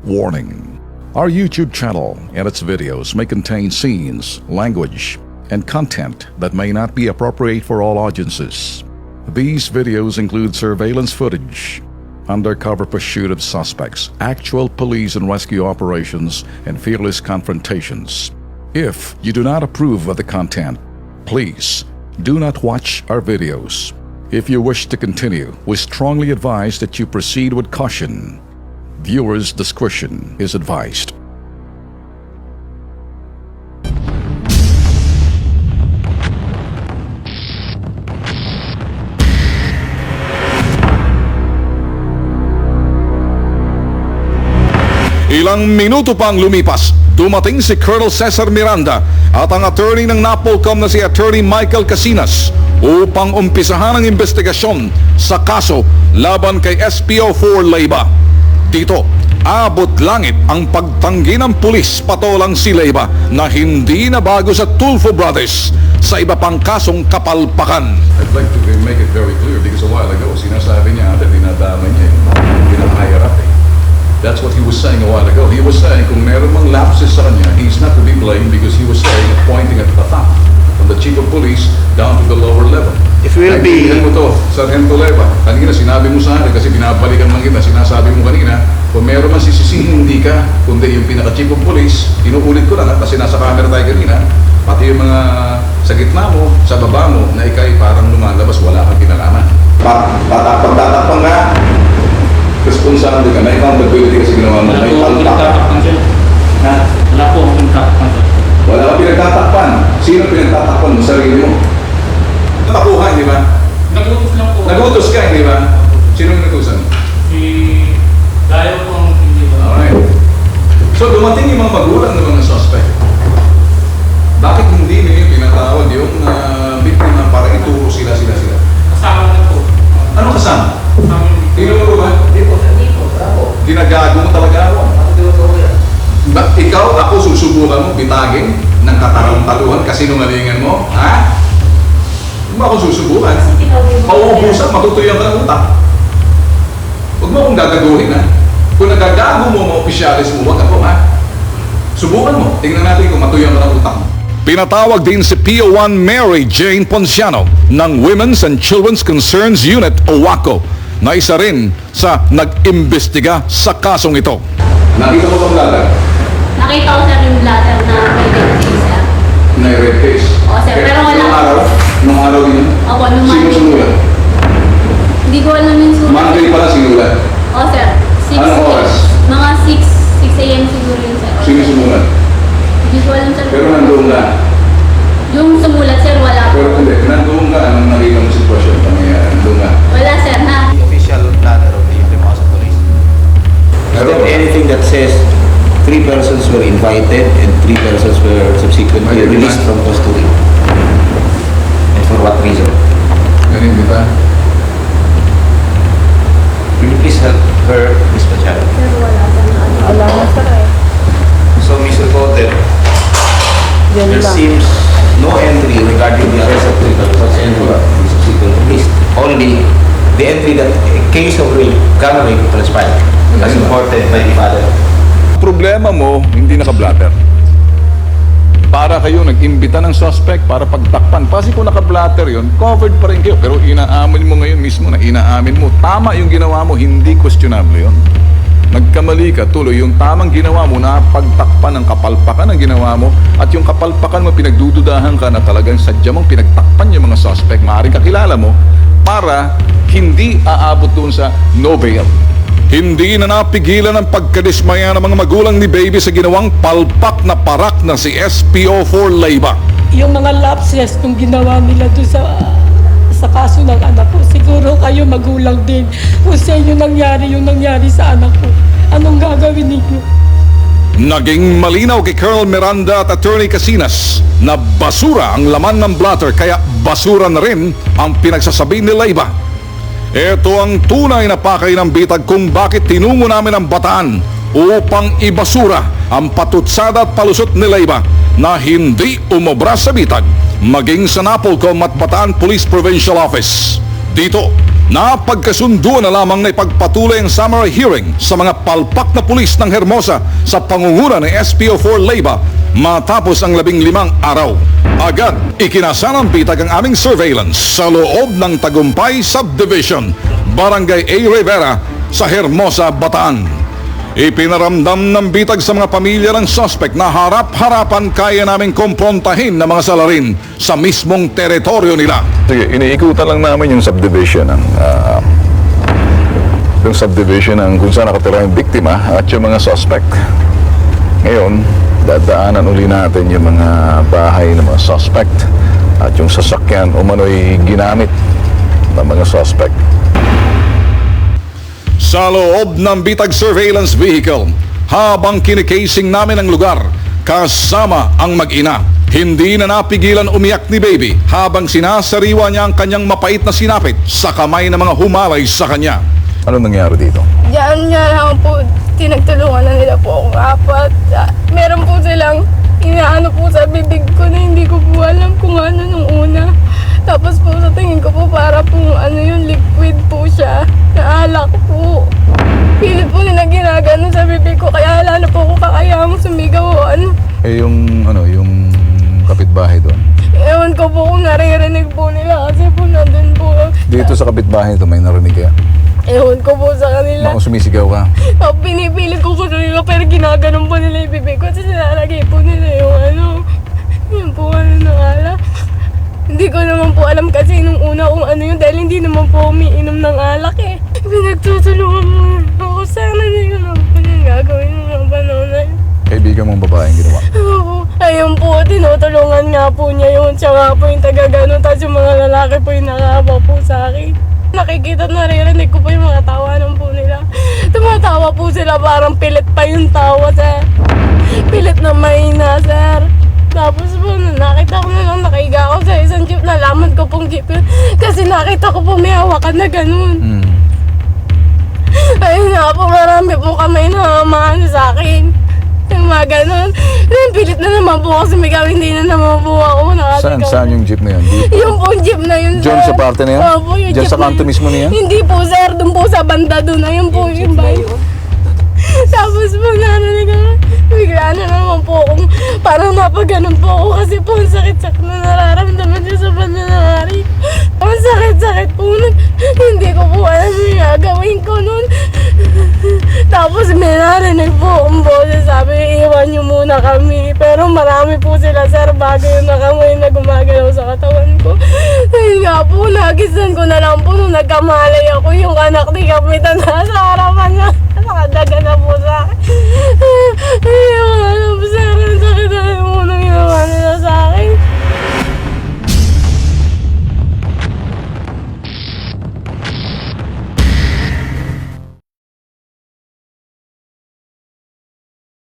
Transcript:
Warning: our YouTube channel and its videos may contain scenes, language, and content that may not be appropriate for all audiences. These videos include surveillance footage, undercover pursuit of suspects, actual police and rescue operations, and fearless confrontations. If you do not approve of the content, please do not watch our videos. If you wish to continue, we strongly advise that you proceed with caution. Viewers' discretion is advised. Ilang minuto pang lumipas, dumating si Colonel Cesar Miranda at ang attorney ng NAPOLCOM na si Attorney Michael Casinas upang umpisahan ang investigasyon sa kaso laban kay SPO4 Leyva. Dito, abot langit ang pagtanggi ng pulis patolang si Leyva na hindi na bago sa Tulfo Brothers sa iba pang kasong kapalpakan. I'd like to make it very clear because a while ago sinasabi niya na dinadama niya yung pinang-higher up. That's what he was saying a while ago. He was saying kung meron mang lapses sa kanya, he's not to be blamed because he was saying, pointing at the top, from the chief of police down to the lower level. If we'll be... Kaibigan mo to, Sargento Leyva. Kanina sinabi mo sa akin, kasi binabalikan lang kita, sinasabi mo kanina, kung meron man sisisihin hindi ka, kundi yung pinaka-chief of police, inuulit ko lang kasi nasa camera tayo kanina, pati yung mga sa gitna mo, sa baba mo, na ikay parang lumalabas, wala kang kinalaman. Pagtatakpan nga, responsable ka na, accountability kasi ginawa mo. Wala po akong pinagtatakpan sir. Ha? Wala po akong pinagtatakpan sir. Wala kang pinagtatakpan. Sino pinagtatakpan mo? Sarili mo. Natakuhan, di ba? Nagutos lang po. Nagutos ka, di ba? Sino yung nagutusan? Si Dayo po ang hindi ba? Alright. So dumating yung mga magulang ng mga suspect. Bakit hindi ninyo pinatawag yung biktima para ituro sila? Kasama na po. Ano kasama? Kasama yung Tinuro ba? Hindi po. Bravo. Ginagago mo talaga ako. Ikaw, ako susubukan mo, bitagin ng katarang-taluhan kasi nungalingan mo, ha? Huwag mo akong susubukan. Mauubusan, matutuyan ka ng utak. Huwag mo akong gagaguhin, ha? Kung nagagago mo, mga opisyalis mo, huwag ako, ha? Subukan mo. Tingnan natin kung matuyan ka ng utak mo. Pinatawag din si PO1 Mary Jane Ponciano ng Women's and Children's Concerns Unit o WACO na isa rin sa nag-imbestiga sa kasong ito. Nakita mo bang blatter? Nakita ko sir yung blatter na may red case sir. Na red case? Oo sir, pero wala. Nung araw yun? Opo, nung Sino Monday. sumulat? Hindi ko alam yung sulat. Monday pala sinulat. Oo sir. 6 Anong oras? Mga 6 a.m. siguro yun sir. Sino sumulat? Hindi ko alam sir. Pero nandoon ka. Yung sumulat sir, wala po. Pero hindi, nandoon ka. Anong nakita mo sitwasyon? Nandoon ka. Wala sir ha. The official letter of the Limassol Police. Is there anything that says 3 persons were invited and 3 persons were subsequently released from custody? And for what reason? Ganun, di ba? Will you please help her, Ms. Machado? Sir, wala sir na ano. Wala na sir eh. So, Mr. Cotter, Yan there lang. seems no entry regarding the arrest of 3 persons and for the subsequent release. Only the entry that a case of rape, gun rape transpired as reported by the father. Problema mo, hindi naka-blatter. Para kayo nag-imbita ng suspect para pagtakpan. Kasi kung naka-blatter yun, covered pa rin kayo. Pero inaamin mo ngayon mismo na inaamin mo. Tama yung ginawa mo, hindi questionable yun. Nagkamali ka, tuloy yung tamang ginawa mo na pagtakpan ng kapalpakan ang ginawa mo at yung kapalpakan mo pinagdududahan ka na talagang sadya mong pinagtakpan yung mga suspect. Maaaring kakilala mo para hindi aabot doon sa no bail. Hindi na napigilan ang pagkadismaya ng mga magulang ni Baby sa ginawang palpak na parak na si SPO4 Leyva. Yung mga lapses nung ginawa nila doon sa kaso ng anak ko, siguro kayo magulang din. Kung sa inyo nangyari yung nangyari sa anak ko, anong gagawin ninyo? Naging malinaw kay Colonel Miranda at Attorney Casinas na basura ang laman ng blatter kaya basura na rin ang pinagsasabi ni Leyva. Ito ang tunay na pakay ng bitag kung bakit tinungo namin ang Bataan upang ibasura ang patutsada at palusot ni Leyva na hindi umobra sa bitag maging sa NAPOLCOM at Bataan Police Provincial Office. Dito, Napagkasundo na lamang na ipagpatuloy ang summary hearing sa mga palpak na pulis ng Hermosa sa pangunguna ni SPO4 Leyva matapos ang 15 araw. Agad ikinasanang-bitag ang aming surveillance sa loob ng Tagumpay Subdivision, Barangay A. Rivera sa Hermosa, Bataan. Ipinaramdam ng bitag sa mga pamilya ng suspect na harap-harapan kaya naming komprontahin ng mga salarin sa mismong teritoryo nila. Sige, iniikutan lang namin yung subdivision ng kung saan nakatira yung biktima at yung mga suspect. Ngayon, dadaanan uli natin yung mga bahay ng mga suspect at yung sasakyan umano'y ginamit ng mga suspect. Sa loob ng bitag surveillance vehicle, habang kinikasing namin ang lugar, kasama ang mag-ina. Hindi na napigilan umiyak ni Baby habang sinasariwa niya ang kanyang mapait na sinapit sa kamay ng mga humalay sa kanya. Ano nangyari dito? Diyan niya lang po, tinagtulungan na nila po akong apat. Meron po silang inaano po sa bibig ko na hindi ko po alam kung ano nung una. Tapos po sa tingin ko po para pong ano yung liquid po siya, na alak po. Pilit po nila ginagano sa bibig ko, kaya wala na po ako kakayang sumigaw o ano. Yung kapitbahay doon. Ewan ko po kung naririnig po nila kasi po nandun po. Dito sa kapitbahay ito, may narinig kaya? Ewan ko po sa kanila. Baka sumisigaw ka. Pinipilit ko sa kanila pero ginaganon po nila yung bibig ko kasi nilalagay po nila yung po ng alak. Hindi ko naman po alam kasi nung una kung ano yun dahil hindi naman po umiinom ng alak eh. Pinagtutulungan mo ako. Sana hindi ko naman po yung gagawin ng mga panahon na yun. Kaibigan mong babaeng ginawa. Oo. Ayun po, tinutulungan nga po niya yun. Siya nga po yung taga-ganon. Tapos yung mga lalaki po yung nakaba po sa akin. Nakikita at naririnig ko po yung mga tawanan po nila. Tumatawa po sila parang pilit pa yung tawa, sir. Pilit na mahina, sir. Tapos po, nakita ko na lang, nakahiga ako sa isang jeep. Nalaman ko pong jeep yun. Kasi nakita ko po may hawakan na ganun. Ayun nga po, marami po kamay na maano sa akin. Yung mga ganun. Pilit na naman po kasi may hindi na naman po ako. Saan yung jeep na yun? Dito? Yung po jeep na yun, sir. Diyan sa parte na yan? Opo, yung Diyan jeep sa na kanto yun. mismo niya? Hindi po, sir. Doon po sa banda doon. Ayun po yung bahay. Tapos po, narinig ako. Bigla na naman po akong parang napaganon po ako kasi po ang sakit-sakit na nararamdaman niya sa banda ng hari. Ang sakit-sakit po nun. Hindi ko po alam yung gagawin ko nun. Tapos may narinig po akong boses. Sabi, iwan niyo muna kami. Pero marami po sila, sir, bago yung nakamoy na gumagalaw sa katawan ko. Ayun nga po, nagisan ko na lang po nung nagkamalay ako yung anak ni Kapitan na sa harapan na. Nakadaga na po sa